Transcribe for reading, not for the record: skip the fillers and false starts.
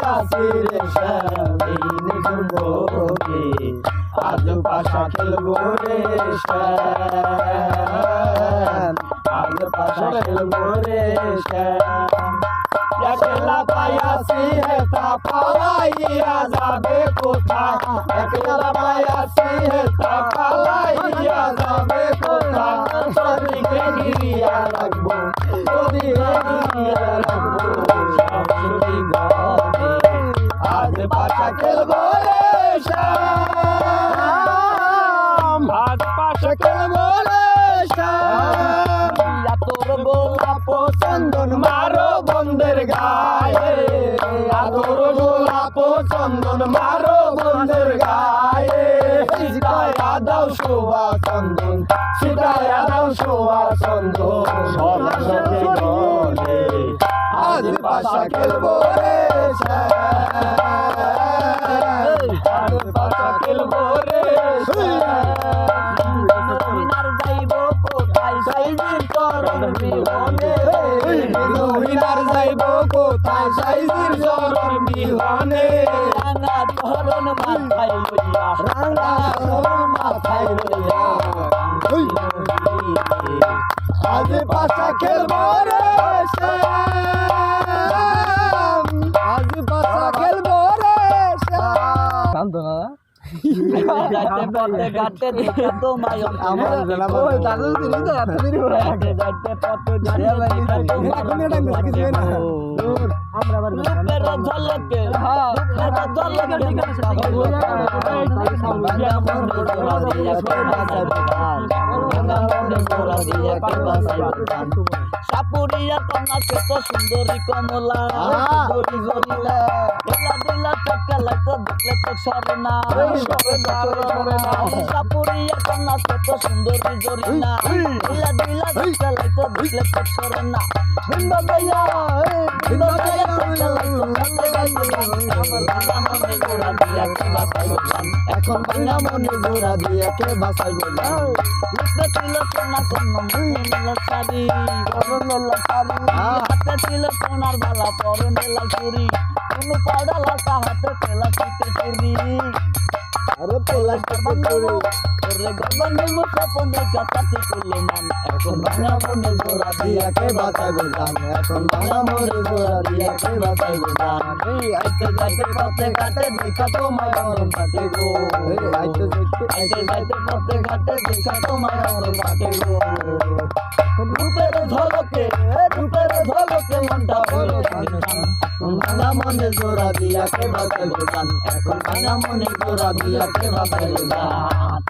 পায়াছি রে শ্যাম নিগুণে আজ পাশা খেলবো রে শ্যাম আজ পাশা খেলবো রে শ্যাম একলা পায়াছি হেতা পালাইয়া যাবে কোথায় একলা পায়াছি হেতা পালাইয়া যাবে কোথায় তোদিকে ঘিরিয়া রাখবো তোদিকে ঘিরিয়া রাখবো শাশুড়ি ঘরে আজ পাশা খেলবো রে শ্যাম আজ পাশা খেলবো রে শ্যাম তোর গোলাপ চন্দন মারো বন্ধের গায়ে তোর গোলাপ চন্দন মারো বন্ধের গায়ে সিটায়া দাও শোভা চন্দন সিটায়া দাও শোভা চন্দন সরস্বতী গলে আজ পাশা খেলবো রে শ্যাম আজ পাশা খেলবো রে যাইব কোথায় সাইজির চরণ বিহনে রাঙা চরণ মাথায় লইয়া রাঙা চরণ মাথায় লইয়া আজ পাশা খেলবো রে শ্যাম আজ পাশা খেলবো রে শ্যাম শান্ত না যাইতে পথে ঘাটে দেখা তোমায় আমার ওই দাদু দিলি তো এত দেরি করে যাইতে পথে ঘাটে দেখা তোমায় আমরা আবার রূপের ঝলকে রূপের ঝলকে সাপুরিয়া কন্যা কত সুন্দরী কমলা দিলা চক্কা লাগতো দেখলে তো সরে না সাপুরিয়া কন্যা কত সুন্দরী জরিনা দিলা চক্কা লাগতো দেখলে তো সরে না বিন্দা ভাইয়া এখন ভাঙা মনে জোড়া দিয়ে কে বাসাই বললাম ছিল সোনা কন্যা শাড়ি হাতে ছিল সোনার বালা পরনে লাল চুরি কোনো পাউডা লাটা হাতে পেলা চিতে চুরি আরে পেলা চিতে চুরি ওরে গগন মুসাপন দেখা তাতে করলো মান এখন ভাঙা মনে জোড়া দিয়ে কে বাসাই বললাম এখন ভাঙা মনে জোড়া দিয়ে কে বাসাই বললাম আইতে যাইতে পথে ঘাটে দেখা তোমায় গরম কাটে গো আইতে যাইতে পথে ঘাটে দেখা তোমায় গরম কাটে গো রূপের ঝলকে মনটা বলো ভাঙা মনে জোড়া দিয়া কে বাসাই বললাম এখন ভাঙা মনে জোড়া দিয়া কে বাসাই বললাম